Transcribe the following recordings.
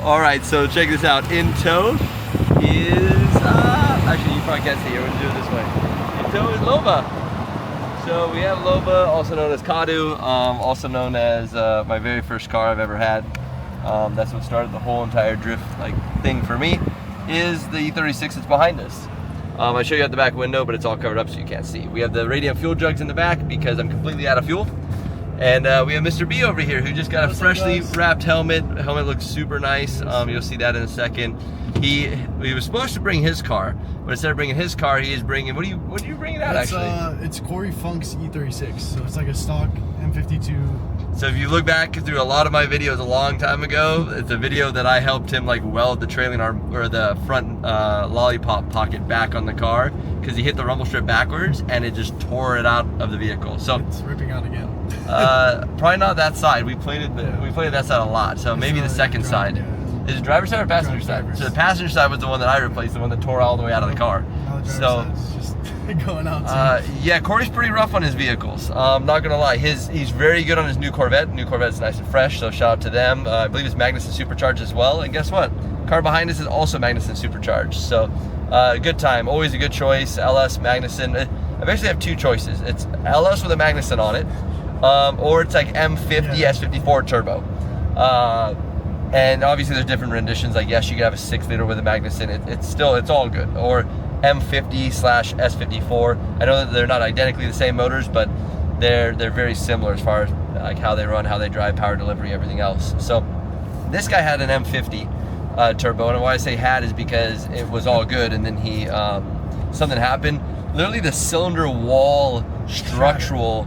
All right, so check this out. In tow is, actually you probably can't see it, we're gonna do it this way. In tow is Loba. So we have Loba, also known as Kadu, also known as my very first car I've ever had. That's what started the whole entire drift thing for me, is the e36 that's behind us. I show you out the back window, but it's all covered up so you can't see. We have the radiant fuel jugs in the back because I'm completely out of fuel. And we have Mr. B over here who just got a freshly wrapped helmet. The helmet looks super nice. You'll see that in a second. He was supposed to bring his car, but instead of bringing his car, he is bringing, what are you bringing out actually? It's Corey Funk's E36, so it's like a stock M52. So if you look back through a lot of my videos a long time ago, it's a video that I helped him weld the trailing arm, or the front lollipop pocket back on the car, because he hit the rumble strip backwards and it just tore it out of the vehicle. So it's ripping out again. Probably not that side. We plated that side a lot, so maybe the second side. Yeah. Is it driver's side or passenger side? So the passenger side was the one that I replaced, the one that tore all the way out of the car. Now the So driver's side's just going out. yeah, Corey's pretty rough on his vehicles. Not gonna lie, he's very good on his new Corvette. New Corvette's nice and fresh, so shout out to them. I believe it's Magnuson supercharged as well. And guess what? Car behind us is also Magnuson supercharged. So good time, always a good choice. LS, Magnuson. I basically have two choices. It's LS with a Magnuson on it, or it's like M50 S54 turbo. And obviously there's different renditions, like yes, you could have a 6-liter with a Magnuson, it's all good. Or M50/S54. I know that they're not identically the same motors, but they're very similar as far as how they run, how they drive, power delivery, everything else. So this guy had an M50 turbo, and why I say had is because it was all good, and then he something happened. Literally the cylinder wall structural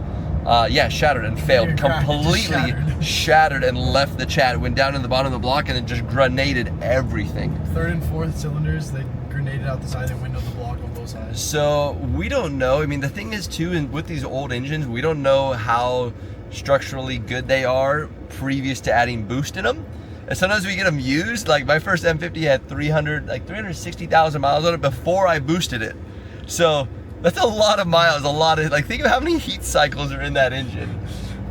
shattered and failed, completely shattered and left the chat, went down in the bottom of the block and then just grenaded everything. Third and fourth cylinders, they grenaded out the side and windowed the block on both sides. So we don't know. I mean, the thing is too, with these old engines, we don't know how structurally good they are previous to adding boost in them. And sometimes we get them used. Like my first M50 had 360,000 miles on it before I boosted it. So that's a lot of miles, think of how many heat cycles are in that engine.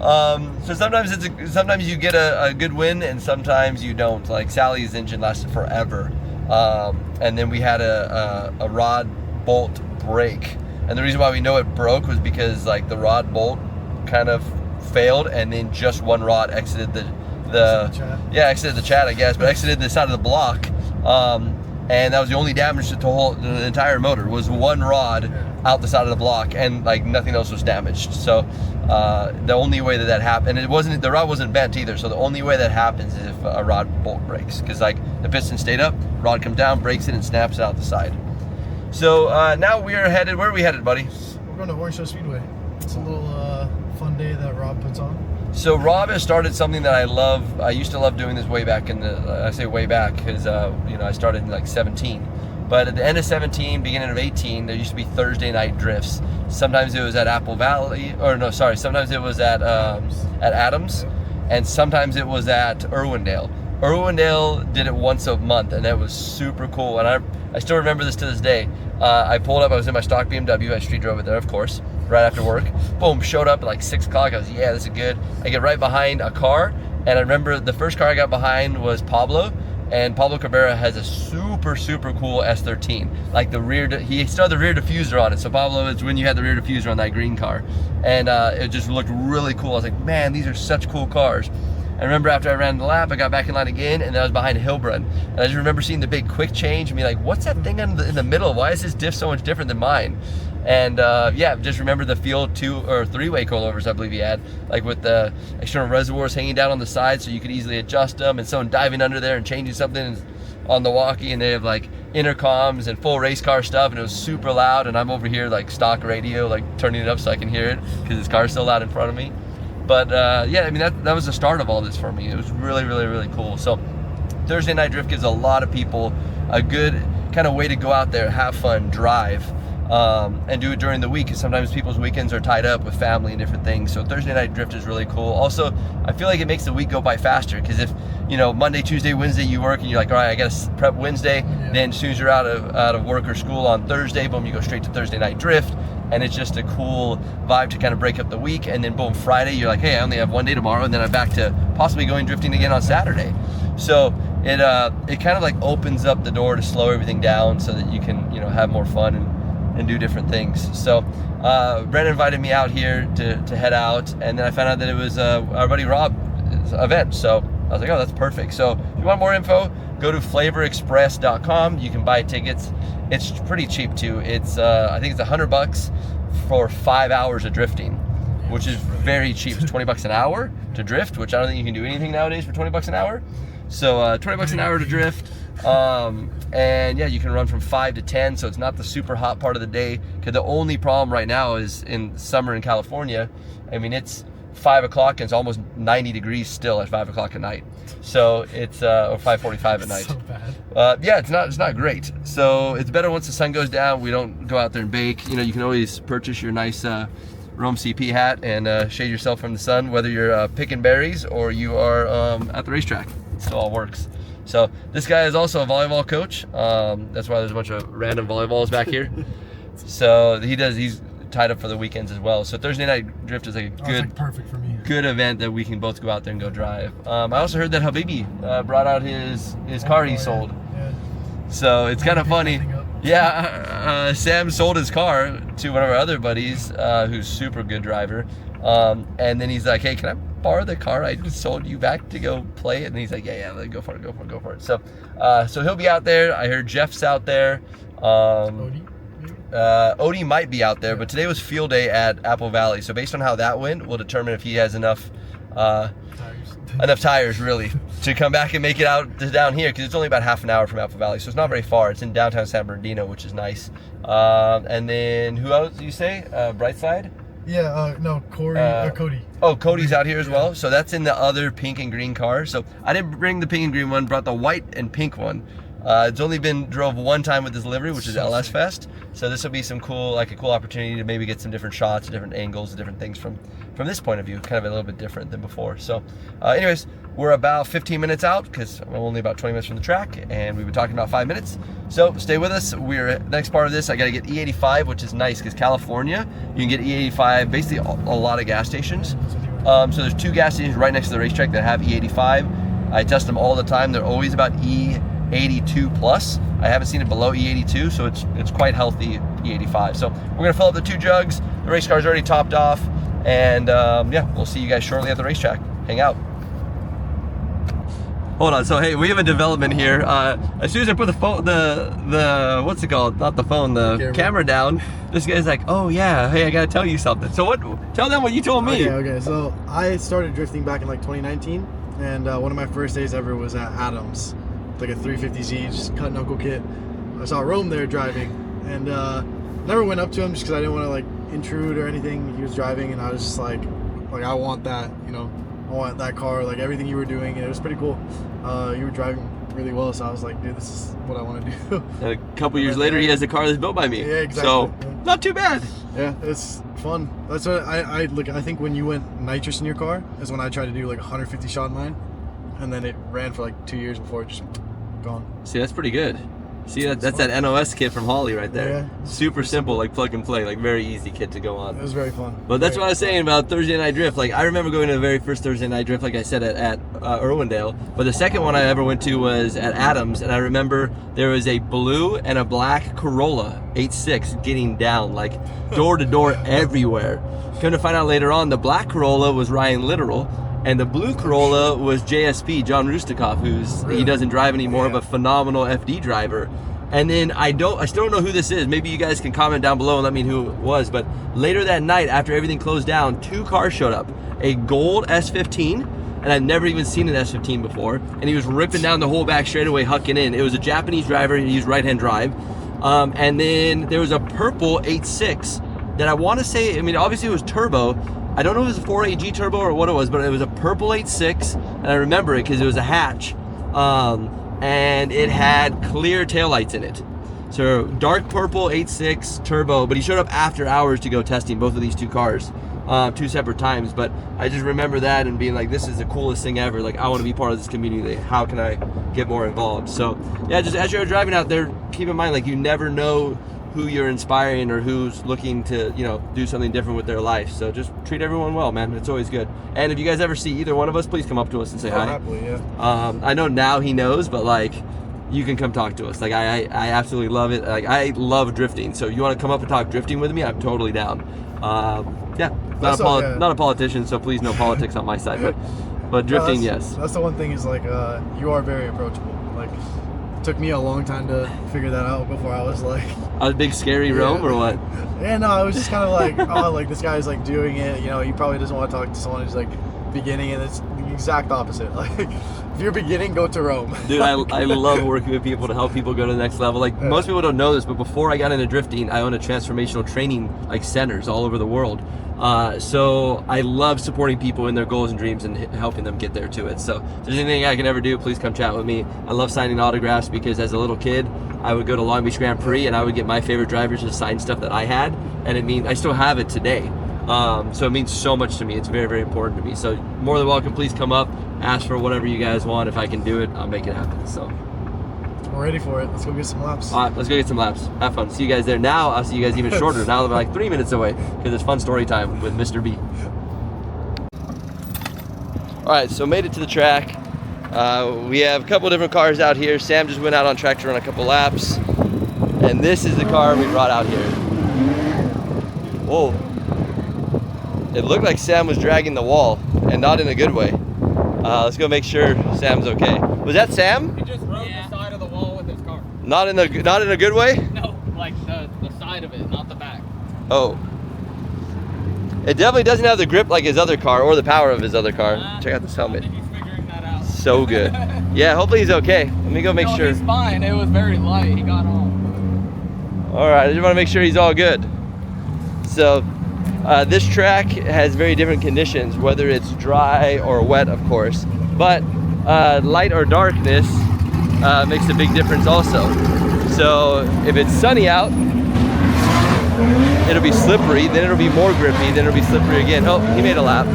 So sometimes you get a good win and sometimes you don't. Like Sally's engine lasted forever. And then we had a rod bolt break. And the reason why we know it broke was because the rod bolt kind of failed and then just one rod exited the chat, I guess, but exited the side of the block. And that was the only damage to the entire motor, was one rod out the side of the block, and nothing else was damaged. So the only way that happened, and the rod wasn't bent either, so the only way that happens is if a rod bolt breaks, because the piston stayed up, rod comes down, breaks it, and snaps it out the side. So now we are headed, where are we headed, buddy? We're going to Orange Show Speedway. It's a little fun day that Rob puts on. So Rob has started something that I love. I used to love doing this way back I say way back because I started in 17. But at the end of 17, beginning of 18, there used to be Thursday night drifts. Sometimes it was at Apple Valley, sometimes it was at Adams, and sometimes it was at Irwindale. Irwindale did it once a month, and that was super cool. And I still remember this to this day. I pulled up, I was in my stock BMW, I street drove it there, of course, right after work. Boom, showed up at 6 o'clock, I was, yeah, this is good. I get right behind a car, and I remember the first car I got behind was Pablo, and Pablo Cabrera has a super, super cool S13. He still had the rear diffuser on it, so Pablo is when you had the rear diffuser on that green car. And it just looked really cool. I was like, man, these are such cool cars. I remember after I ran the lap, I got back in line again, and I was behind Hilbrun. And I just remember seeing the big quick change and be like, what's that thing in the middle? Why is this diff so much different than mine? And just remember the field 2 or 3-way coilovers I believe he had, with the external reservoirs hanging down on the side so you could easily adjust them, and someone diving under there and changing something on the walkie, and they have intercoms and full race car stuff, and it was super loud, and I'm over here stock radio, turning it up so I can hear it because this car's so loud in front of me. But that was the start of all this for me. It was really, really, really cool. So Thursday night drift gives a lot of people a good kind of way to go out there, have fun, drive, and do it during the week, because sometimes people's weekends are tied up with family and different things. So Thursday night drift is really cool. Also, I feel like it makes the week go by faster, because if Monday, Tuesday, Wednesday you work and you're like, all right, I gotta prep Wednesday, then as soon as you're out of work or school on Thursday, boom, you go straight to Thursday night drift. And it's just a cool vibe to kind of break up the week. And then boom, Friday, you're like, hey, I only have one day tomorrow, and then I'm back to possibly going drifting again on Saturday. So it kind of like opens up the door to slow everything down so that you can, you know, have more fun and do different things. So Brent invited me out here to head out, and then I found out that it was our buddy Rob's event. So I was like, oh, that's perfect. So if you want more info, go to flavorexpress.com. You can buy tickets. It's pretty cheap too. It's I think it's $100 for 5 hours of drifting, which is very cheap. It's $20 an hour to drift, which I don't think you can do anything nowadays for $20 an hour. So $20 an hour to drift. And yeah, you can run from 5 to 10, so it's not the super hot part of the day. Because the only problem right now is in summer in California. I mean, it's 5 o'clock and it's almost 90 degrees still at 5 o'clock at night. So it's or 5:45 at night. So bad. Yeah, it's not great. So it's better once the sun goes down. We don't go out there and bake. You know, you can always purchase your nice Rome CP hat and shade yourself from the sun, whether you're picking berries or you are at the racetrack. It still all works. So this guy is also a volleyball coach. That's why there's a bunch of random volleyballs back here. So he's tied up for the weekends as well. So Thursday night drift is like a good, like perfect for me. Good event that we can both go out there and go drive. I also heard that Habibi brought out his car he sold. Yeah. So it's kind of funny. Yeah, Sam sold his car to one of our other buddies, who's super good driver. And then he's like, hey, can I borrow the car I just sold you back to go play it? And he's like, yeah, go for it. So so he'll be out there. I heard Jeff's out there. Odie might be out there, but today was field day at Apple Valley. So based on how that went, we'll determine if he has enough tires really to come back and make it out to down here, because it's only about half an hour from Apple Valley, so it's not very far. It's in downtown San Bernardino, which is nice. And then who else do you say? Brightside? Yeah, no, Cody. Oh, Cody's out here as well. So that's in the other pink and green car. So I didn't bring the pink and green one, brought the white and pink one. It's only been drove one time with this livery, which is LS Fest. So this will be some cool, like a cool opportunity to maybe get some different shots, different angles, different things from this point of view, kind of a little bit different than before. So anyways, we're about 15 minutes out because I'm only about 20 minutes from the track, and we've been talking about 5 minutes. So stay with us. We're next part of this. I got to get E85, which is nice because California, you can get E85 basically a lot of gas stations. So there's 2 gas stations right next to the racetrack that have E85. I test them all the time. They're always about E82 plus. I haven't seen it below E82, so it's quite healthy E85. So we're gonna fill up the 2 jugs. The race car's already topped off, and yeah, we'll see you guys shortly at the racetrack. Hang out. Hold on. So hey, we have a development here. As soon as I put the phone, the what's it called? Not the phone, the camera down. This guy's like, oh yeah, hey, I gotta tell you something. So what? Tell them what you told me. Okay. So I started drifting back in like 2019, and one of my first days ever was at Adams. Like a 350Z, just cut knuckle kit. I saw Rome there driving, and never went up to him just because I didn't want to like intrude or anything. He was driving, and I was just like I want that, you know, I want that car, like everything you were doing, and it was pretty cool. You were driving really well, so I was like, dude, this is what I want to do. And a couple years later, he has a car that's built by me. Yeah, exactly. So not too bad. Yeah, it's fun. That's what I look. I think when you went nitrous in your car is when I tried to do like 150 shot in mine, and then it ran for like 2 years before it just gone. See, that's pretty good. See, that's that NOS kit from Holly right there. Yeah. Super simple, like plug and play, like very easy kit to go on. It was very fun. But that's what I was saying about Thursday night drift. Like I remember going to the very first Thursday night drift, like I said, at Irwindale. But the second one I ever went to was at Adams, and I remember there was a blue and a black Corolla 8.6 getting down, like door to door everywhere. Come to find out later on, the black Corolla was Ryan Littoral, and the blue Corolla was JSP, John Rustikov, he doesn't drive anymore, but phenomenal FD driver. And then I still don't know who this is. Maybe you guys can comment down below and let me know who it was. But later that night, after everything closed down, 2 cars showed up. A gold S15, and I've never even seen an S15 before. And he was ripping down the whole back straightaway, hucking in. It was a Japanese driver, he used right-hand drive. And then there was a purple 8.6 that I want to say, I mean, obviously it was turbo. I don't know if it was a 4AG turbo or what it was, but it was a purple 8.6, and I remember it because it was a hatch. And it had clear taillights in it. So dark purple 8.6 turbo, but he showed up after hours to go testing both of these 2 cars, 2 separate times. But I just remember that and being like, this is the coolest thing ever. Like, I want to be part of this community. How can I get more involved? So yeah, just as you're driving out there, keep in mind, like, you never know who you're inspiring or who's looking to, you know, do something different with their life. So just treat everyone well, man. It's always good. And if you guys ever see either one of us, please come up to us and say hi. Happily, yeah. I know now he knows, but like, you can come talk to us. Like I absolutely love it. Like I love drifting. So if you want to come up and talk drifting with me, I'm totally down. Yeah, not a politician, so please no politics on my side. But drifting, yes. That's the one thing is like you are very approachable. Like it took me a long time to figure that out before I was like a big scary Rome or what? Yeah, no, I was just kind of like, oh, like this guy's like doing it. You know, he probably doesn't want to talk to someone who's like beginning, and it's the exact opposite. Like if you're beginning, go to Rome. Dude, I love working with people to help people go to the next level. Like most people don't know this, but before I got into drifting, I own a transformational training like centers all over the world. So I love supporting people in their goals and dreams and helping them get there to it. So if there's anything I can ever do, please come chat with me. I love signing autographs because as a little kid, I would go to Long Beach Grand Prix and I would get my favorite drivers to sign stuff that I had, and it means I still have it today. So it means so much to me. It's very, very important to me. So more than welcome, please come up, ask for whatever you guys want. If I can do it, I'll make it happen. So we're ready for it. Let's go get some laps. All right, let's go get some laps. Have fun. See you guys there. Now I'll see you guys even shorter. Now they're like 3 minutes away because it's fun story time with Mr. B. All right, so made it to the track. We have a couple different cars out here. Sam just went out on track to run a couple laps. And this is the car we brought out here. Whoa. It looked like Sam was dragging the wall, and not in a good way. Let's go make sure Sam's okay. Was that Sam? He just rode the side of the wall with his car. Not in a good way? No, like the side of it, not the back. Oh. It definitely doesn't have the grip like his other car or the power of his other car. Check out this helmet. I think he's figuring that out. So good. Yeah, hopefully he's okay. Let me go make sure. He's fine. It was very light. He got home. All right, I just want to make sure he's all good. So this track has very different conditions, whether it's dry or wet, of course. But light or darkness makes a big difference also. So if it's sunny out, it'll be slippery, then it'll be more grippy, then it'll be slippery again. Oh, he made a lap.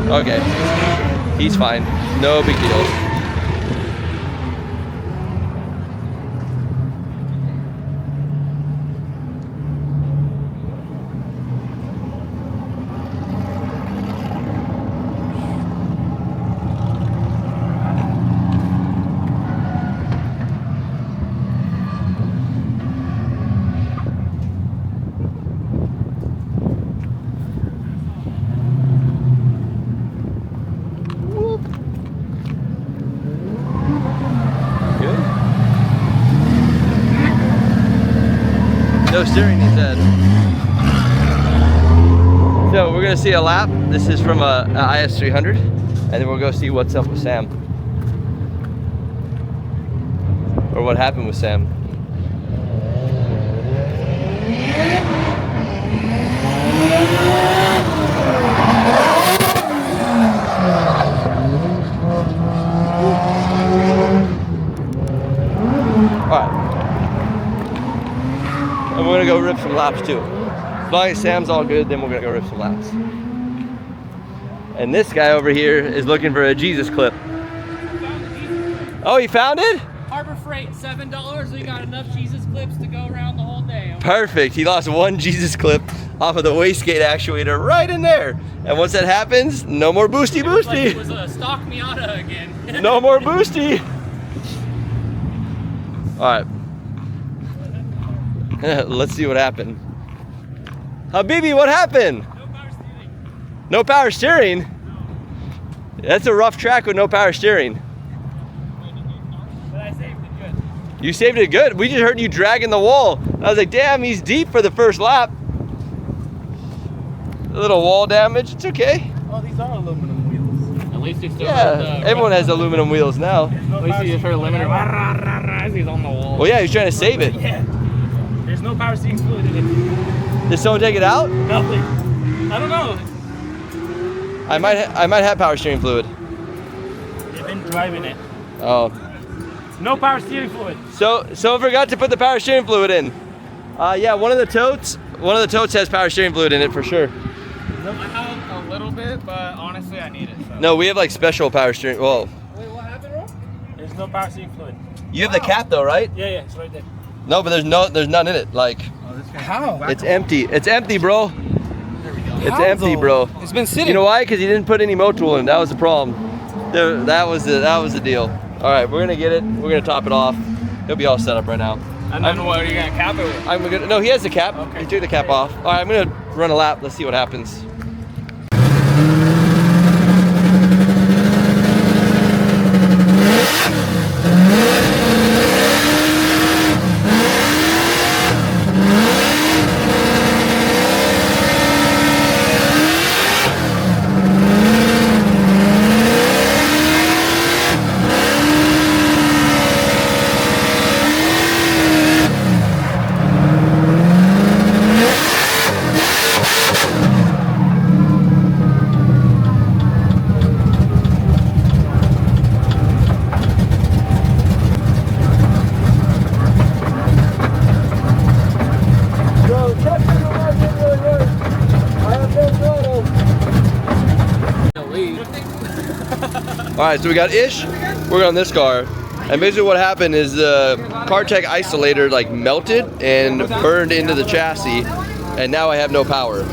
Okay, he's fine, no big deal. No steering, he said. So we're gonna see a lap. This is from a IS300, and then we'll go see what's up with Sam, or what happened with Sam. All right. And we're gonna go rip some laps too. As long as Sam's all good, then we're gonna go rip some laps. And this guy over here is looking for a Jesus clip. Oh, he found it? Harbor Freight, $7. We got enough Jesus clips to go around the whole day. Perfect. He lost one Jesus clip off of the wastegate actuator right in there. And once that happens, no more boosty boosty. Like it was a stock Miata again. No more boosty. All right. Let's see what happened. Habibi, what happened? No power steering. No power steering? No. That's a rough track with no power steering. But I saved it good. You saved it good. We just heard you dragging the wall. I was like, damn, he's deep for the first lap. A little wall damage, it's okay. Oh, these are aluminum wheels. At least he's still Yeah, everyone has aluminum wheels now. At least he just heard limiter as he's on the wall. Well, yeah, he's trying to save it. Yeah. There's no power steering fluid in it. Did someone take it out? Nothing. I don't know. I might have power steering fluid. They've been driving it. Oh. No power steering fluid. So forgot to put the power steering fluid in. Yeah, one of the totes has power steering fluid in it for sure. I have a little bit, but honestly, I need it. So. No, we have like special power steering. Whoa. Wait, what happened, bro? There's no power steering fluid. You have the cap though, right? Yeah, it's right there. No, but there's none in it. Like, How? it's empty. It's empty, bro. It's How, empty, though? bro. It's been sitting. You know why? Because he didn't put any motul in. That was the problem. That was the deal. All right, we're gonna get it. We're gonna top it off. He'll be all set up right now. And then what are you gonna cap it with? No, he has the cap. Okay. He took the cap off. All right, I'm gonna run a lap. Let's see what happens. All right, so we got Ish working on this car, and basically what happened is the CarTech isolator like melted and burned into the chassis, and now I have no power.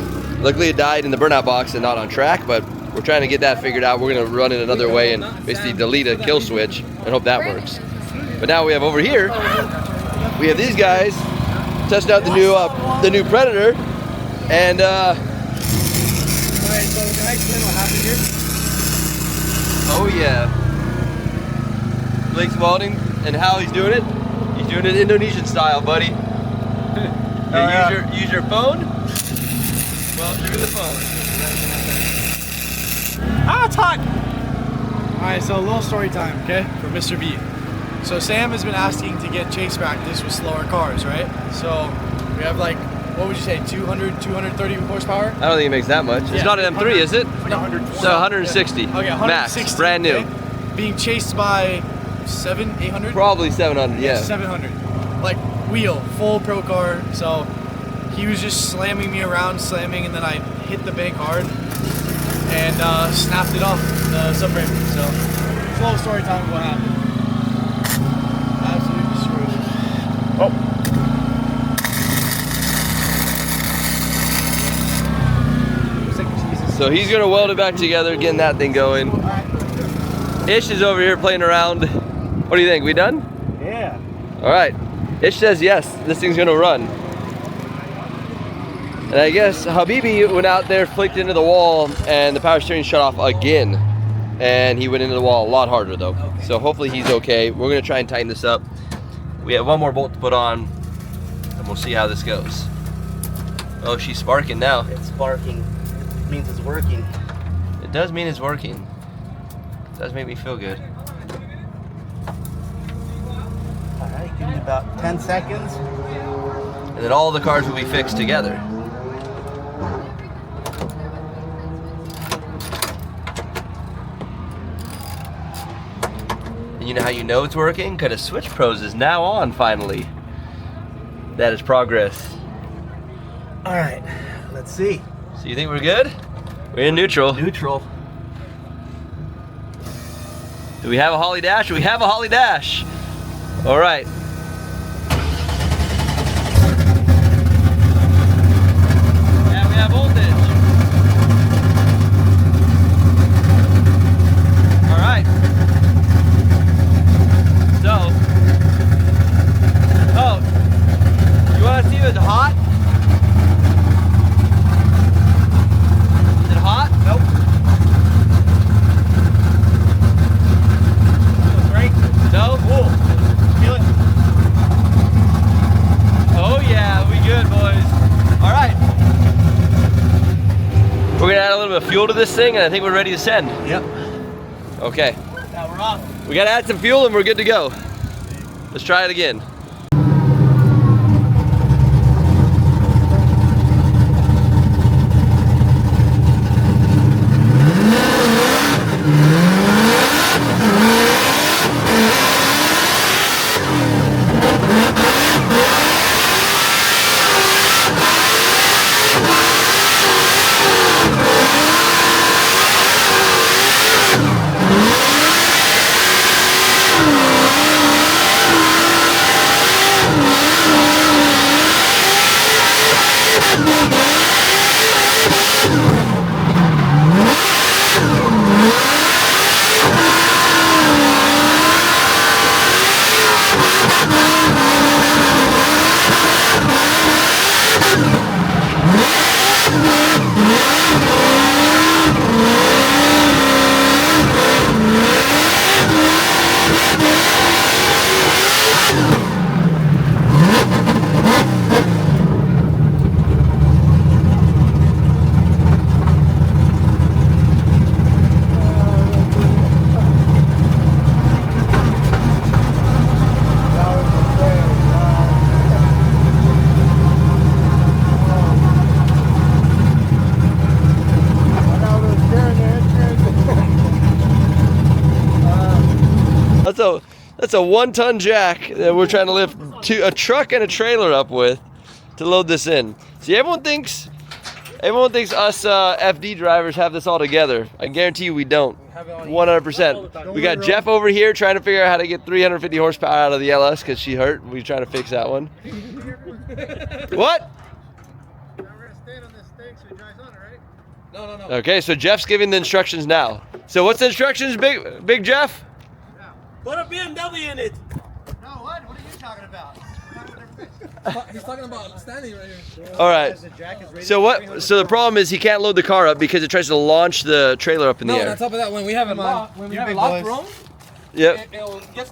Luckily it died in the burnout box and not on track, but we're trying to get that figured out. We're gonna run it another way and basically delete a kill switch and hope that works. But now we have over here, we have these guys testing out the new Predator, and Alright, so can I explain what happened here? oh yeah. Blake's welding, and how he's doing it? He's doing it Indonesian style, buddy. Use your phone. Weld through the phone. Ah, it's hot! Alright, so a little story time, okay? For Mr. B. So Sam has been asking to get chase practice with slower cars, right? So we have like, what would you say, 200, 230 horsepower? I don't think it makes that much. It's Yeah, not an M3, is it? No, So 160. Okay, 160. Max, brand new. Okay? Being chased by 800? Probably 700, yeah. 700. Like, wheel, full pro car. So he was just slamming me around, and then I hit the bank hard and snapped it off the subframe. So, slow story time of what happened. Absolutely destroyed it. Oh. So he's gonna weld it back together, getting that thing going. Ish is over here playing around. What do you think? We done? Yeah. All right. Ish says yes, this thing's gonna run. And I guess Habibi went out there, flicked into the wall, and the power steering shut off again. And he went into the wall a lot harder though. Okay. So hopefully he's okay. We're gonna try and tighten this up. We have one more bolt to put on, and we'll see how this goes. Oh, she's sparking now. It's sparking. It means it's working. It does mean it's working. It does make me feel good. Alright, give me about 10 seconds. And then all the cars will be fixed together. And you know how you know it's working? Because Switch Pros is now on finally. That is progress. Alright, let's see. So you think we're good? We're in neutral. Neutral. Do we have a Holly Dash? We have a Holly Dash. All right. Yeah, we have voltage. All right. So, oh, you want to see if it's hot? Is it hot? Nope. Great. No? Cool. Feel it? Oh yeah, we good, boys. All right. We're gonna add a little bit of fuel to this thing, and I think we're ready to send. Yep. Okay. Now we're off. We gotta add some fuel and we're good to go. Let's try it again. That's a 1-ton jack that we're trying to lift a truck and a trailer up with to load this in. See, everyone thinks us FD drivers have this all together. I guarantee you we don't. 100%. We got Jeff over here trying to figure out how to get 350 horsepower out of the LS because she hurt. We're trying to fix that one. What? No. Okay, so Jeff's giving the instructions now. So what's the instructions, Big Jeff? Put a BMW in it. No, what? What are you talking about? He's talking about standing right here. All right. So the problem is he can't load the car up because it tries to launch the trailer up in the No, air. on top of that, when we have a locked room, Yep.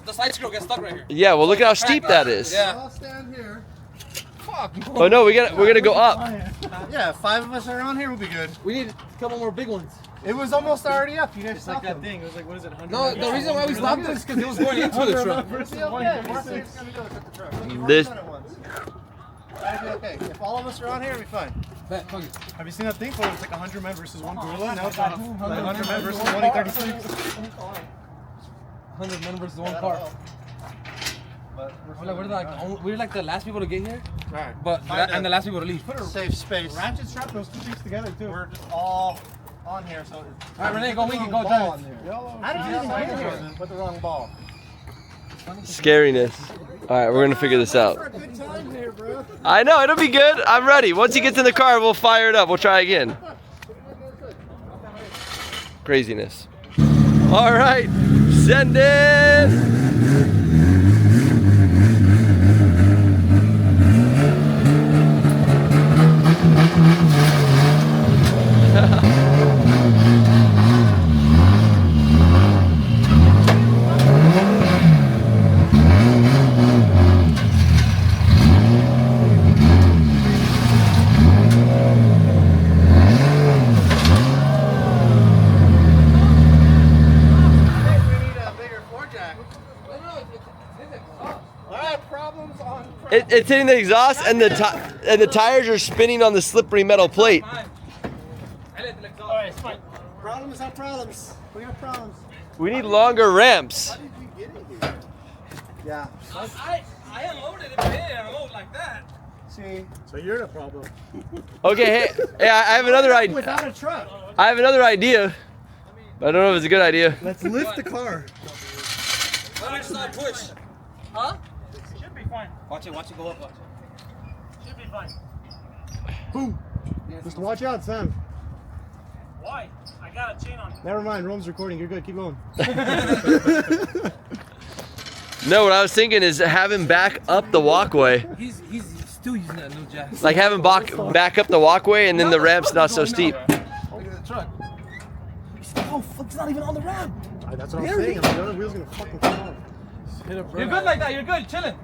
the side screw gets stuck right here. Yeah. Well, look at how steep that is. Yeah. I'll stand here. Fuck. Oh no, we're gonna go up. Yeah, 5 of us are on here, we'll be good. We need a couple more big ones. It was almost already up. You guys It's like stopped that them. thing. It was like, what is it? 100 No, the reason why we stopped it is because it was going into the truck. It's okay. We're just gonna go with the truck. This- It'll be okay. If all of us are on here, it'll be fine. Have you seen that thing? It's like 100 men versus one gorilla. Now it's like 100 men versus one e36. 100 men versus one car. We're like the last people to get here, Right. and the last people to leave. Safe space. Ratchet strap those two things together too. We're just all on here, so. All right, Renee, go. We can go ball down. I don't even get here with the wrong ball. Scariness. All right, we're gonna figure this out. Good time here, bro. I know it'll be good. I'm ready. Once he gets in the car, we'll fire it up. We'll try again. Craziness. All right, send it. It's hitting the exhaust, and the tires are spinning on the slippery metal plate. Alright, it's fine. Problems have problems. We have problems. We need longer ramps. How did we get in here? Yeah. I unloaded it, but it didn't unload like that. See, So you're the problem. Okay, hey, I have another idea. without a truck. I have another idea. I don't know if it's a good idea. Let's lift the car. Why don't you start push? Huh? Should be fine. Watch it go up. Watch Should be fine. Boom. Just watch out, Sam. Why? I got a chain on. Never mind, Rome's recording. You're good. Keep going. No, what I was thinking is have him back up the walkway. He's still using that new jack. Like have him back up the walkway, and then the ramp's not so steep. Look at the truck. Oh, fuck, it's not even on the ramp. That's what I'm saying. The other wheel's gonna fucking come off. You're good like that. You're good. Chilling.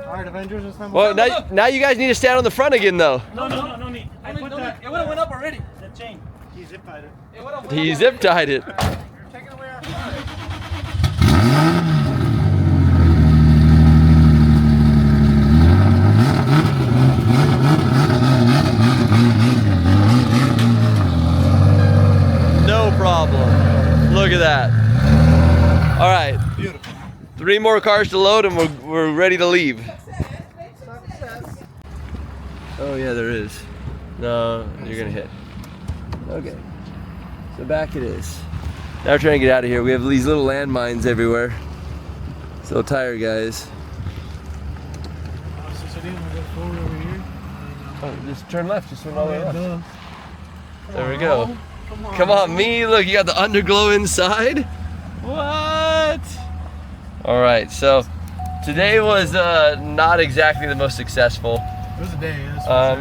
All right, Avengers, it's time. Well, now you guys need to stand on the front again, though. No need. I put that. It would have went up already. The chain. He zip tied it. It would have. He zip tied it. You're taking away our flag. No problem. Look at that. All right. Beautiful. 3 more cars to load, and we're ready to leave. Oh yeah, there is. No, you're gonna hit. Okay. So back it is. Now we're trying to get out of here. We have these little landmines everywhere. So tired, guys. Oh, just turn left. Just turn all the way left. There we go. Come on, me. Look, you got the underglow inside. What? All right. So today was not exactly the most successful. It was a day.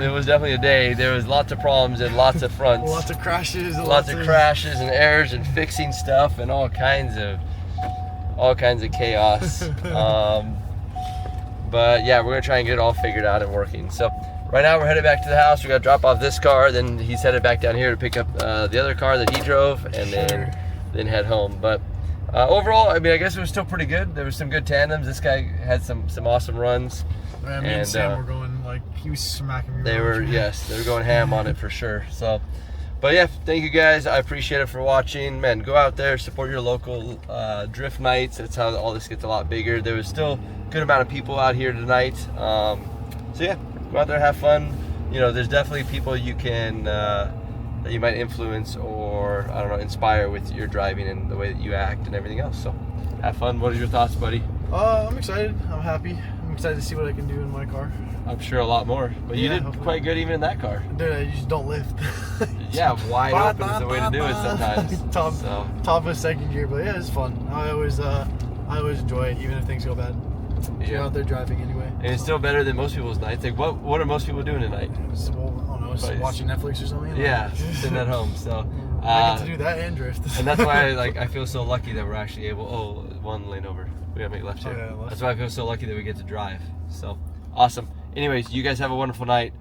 It was definitely a day. There was lots of problems and lots of fronts. Lots of crashes. Lots of crashes and errors and fixing stuff and all kinds of chaos. But yeah, we're gonna try and get it all figured out and working. So right now we're headed back to the house. We're gonna drop off this car, then he's headed back down here to pick up the other car that he drove, and then head home. But overall, I mean, I guess it was still pretty good. There was some good tandems. This guy had some awesome runs. Man, and Sam were going like he was smacking me. They were going ham on it for sure. So But yeah, thank you guys. I appreciate it for watching. Man, go out there, support your local drift nights. That's how all this gets a lot bigger. There was still a good amount of people out here tonight. So yeah, go out there, have fun. You know, there's definitely people you can that you might influence or I don't know, inspire with your driving and the way that you act and everything else. So have fun. What are your thoughts, buddy? I'm excited. I'm happy. I'm excited to see what I can do in my car. I'm sure a lot more, but you did hopefully. quite good even in that car. Dude, I just don't lift. Yeah, wide open is the way to do it sometimes. Top of second gear, but yeah, it's fun. I always enjoy it, even if things go bad. You're out there driving anyway. And it's still better than most people's nights. Like, what are most people doing tonight? Well, I don't know, just watching Netflix or something. Yeah, sitting at home. So I get to do that and drift. And that's why I feel so lucky that we're actually able. Oh, one lane over. We gotta make left here. Oh, yeah, left. That's why I feel so lucky that we get to drive. So awesome. Anyways, you guys have a wonderful night.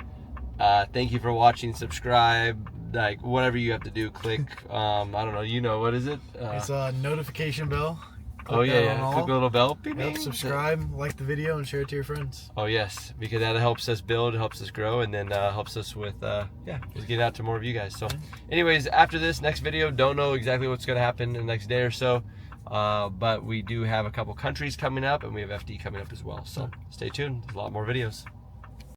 Thank you for watching. Subscribe, like whatever you have to do. Click. I don't know. You know what is it? It's a notification bell. Oh yeah. Click the little bell. Beep, Yep, beep. subscribe, like the video, and share it to your friends. Oh yes, because that helps us build, helps us grow, and then helps us with just get out to more of you guys. So, anyways, after this next video, don't know exactly what's gonna happen in the next day or so, but we do have a couple countries coming up, and we have FD coming up as well. So stay tuned. There's a lot more videos.